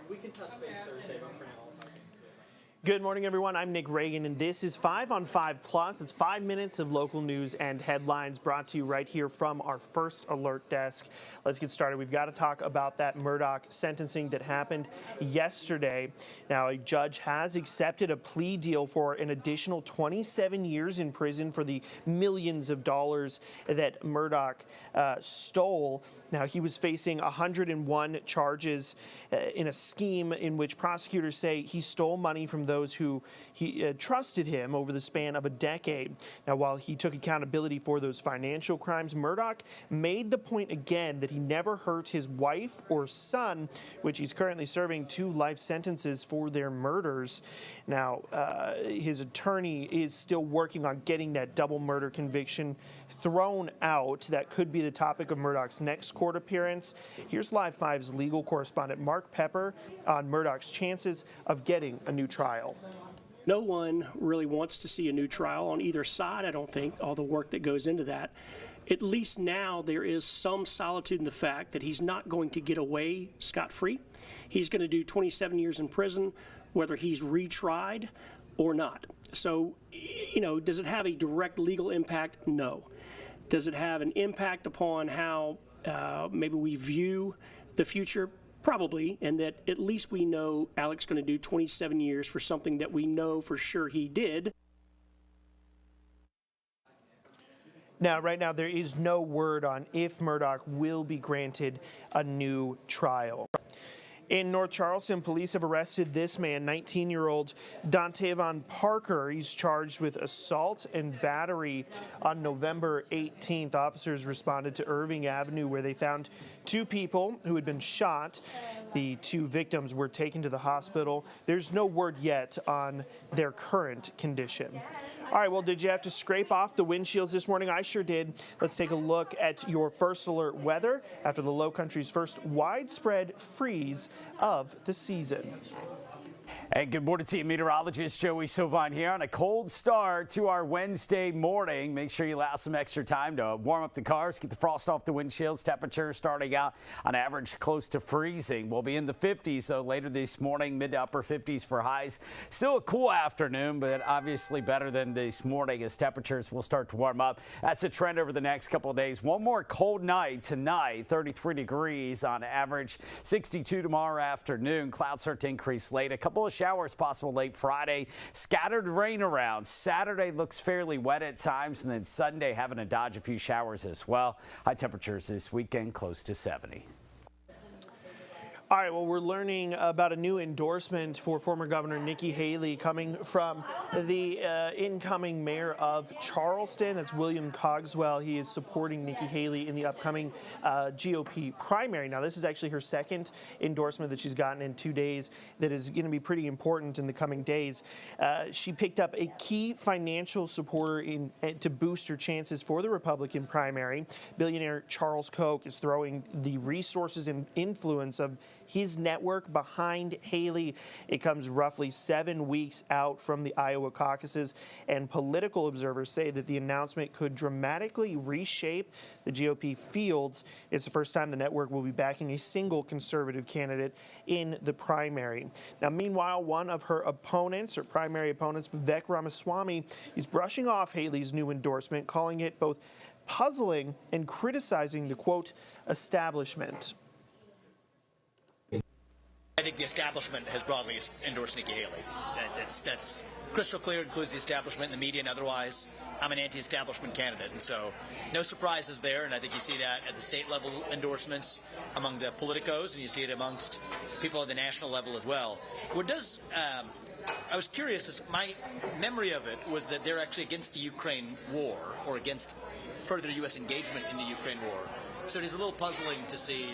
We can touch base Thursday, but for now. Good morning, everyone. I'm Nick Reagan, and this is 5 on 5 Plus. It's 5 minutes of local news and headlines brought to you right here from our First Alert desk. Let's get started. We've got to talk about that Murdaugh sentencing that happened yesterday. Now, a judge has accepted a plea deal for an additional 27 years in prison for the millions of dollars that Murdaugh stole. Now, he was facing 101 charges in a scheme in which prosecutors say he stole money from those who he trusted him over the span of a decade. Now, while he took accountability for those financial crimes, Murdaugh made the point again that he never hurt his wife or son, which he's currently serving 2 life sentences for their murders. Now, his attorney is still working on getting that double murder conviction thrown out. That could be the topic of Murdaugh's next court appearance. Here's Live 5's legal correspondent Mark Pepper on Murdaugh's chances of getting a new trial. No one really wants to see a new trial on either side, I don't think, all the work that goes into that. At least now there is some solitude in the fact that he's not going to get away scot-free. He's going to do 27 years in prison, whether he's retried or not. So, you know, does it have a direct legal impact? No. Does it have an impact upon how maybe we view the future? Probably, and that at least we know Alec's going to do 27 years for something that we know for sure he did. Now, right now, there is no word on if Murdaugh will be granted a new trial. In North Charleston, police have arrested this man, 19-year-old Dontavon Parker. He's charged with assault and battery on November 18th. Officers responded to Irving Avenue, where they found 2 people who had been shot. The 2 victims were taken to the hospital. There's no word yet on their current condition. All right, well, did you have to scrape off the windshields this morning? I sure did. Let's take a look at your First Alert weather after the Low Country's first widespread freeze of the season. And good morning to you, meteorologist Joey Sovine here on a cold start to our Wednesday morning. Make sure you allow some extra time to warm up the cars, get the frost off the windshields. Temperatures starting out on average close to freezing. We'll be in the 50s though later this morning, mid to upper 50s for highs. Still a cool afternoon, but obviously better than this morning as temperatures will start to warm up. That's a trend over the next couple of days. One more cold night tonight, 33 degrees on average, 62 tomorrow afternoon. Clouds start to increase late. A couple of showers possible late Friday. Scattered rain around. Saturday looks fairly wet at times, and then Sunday having to dodge a few showers as well. High temperatures this weekend close to 70. All right, well, we're learning about a new endorsement for former Governor Nikki Haley coming from the incoming mayor of Charleston. That's William Cogswell. He is supporting Nikki Haley in the upcoming GOP primary. Now, this is actually her second endorsement that she's gotten in 2 days that is going to be pretty important in the coming days. She picked up a key financial supporter to boost her chances for the Republican primary. Billionaire Charles Koch is throwing the resources and influence of his network behind Haley. It comes roughly 7 weeks out from the Iowa caucuses, and political observers say that the announcement could dramatically reshape the GOP fields. It's the first time the network will be backing a single conservative candidate in the primary. Now, meanwhile, one of her opponents, or primary opponents, Vivek Ramaswamy, is brushing off Haley's new endorsement, calling it both puzzling and criticizing the, quote, establishment. I think the establishment has broadly endorsed Nikki Haley. That's crystal clear, includes the establishment, the media, and otherwise. I'm an anti-establishment candidate, and so no surprises there, and I think you see that at the state level endorsements among the politicos, and you see it amongst people at the national level as well. What does, I was curious, as my memory of it was that they're actually against the Ukraine war, or against further U.S. engagement in the Ukraine war. So it is a little puzzling to see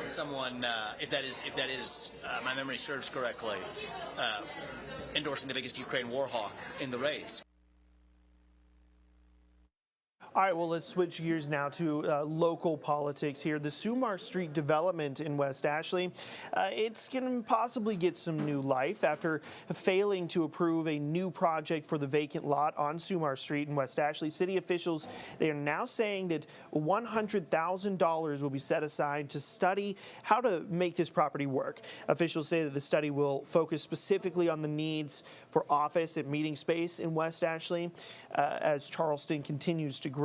someone, if that is my memory serves correctly, endorsing the biggest Ukraine war hawk in the race. All right, well, let's switch gears now to local politics here. The Sumar Street development in West Ashley, it's going to possibly get some new life after failing to approve a new project for the vacant lot on Sumar Street in West Ashley. City officials, they are now saying that $100,000 will be set aside to study how to make this property work. Officials say that the study will focus specifically on the needs for office and meeting space in West Ashley as Charleston continues to grow.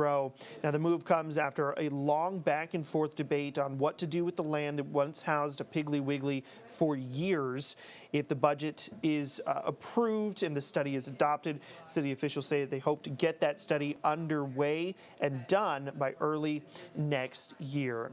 Now, the move comes after a long back and forth debate on what to do with the land that once housed a Piggly Wiggly for years. If the budget is approved and the study is adopted, city officials say that they hope to get that study underway and done by early next year.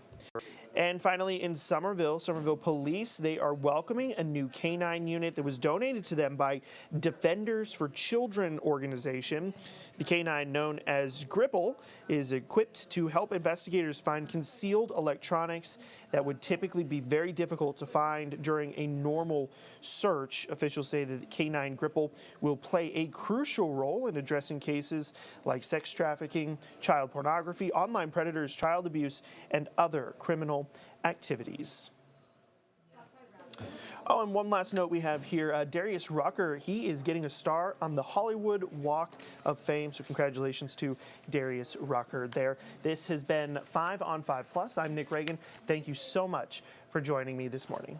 And finally, in Somerville Police, they are welcoming a new canine unit that was donated to them by Defenders for Children organization. The canine, known as Gripple, is equipped to help investigators find concealed electronics that would typically be very difficult to find during a normal search. Officials say that the canine Gripple will play a crucial role in addressing cases like sex trafficking, child pornography, online predators, child abuse, and other criminal activities. Oh, and one last note we have here, Darius Rucker, he is getting a star on the Hollywood Walk of Fame, so congratulations to Darius Rucker there. This has been 5 on 5 Plus. I'm Nick Reagan. Thank you so much for joining me this morning.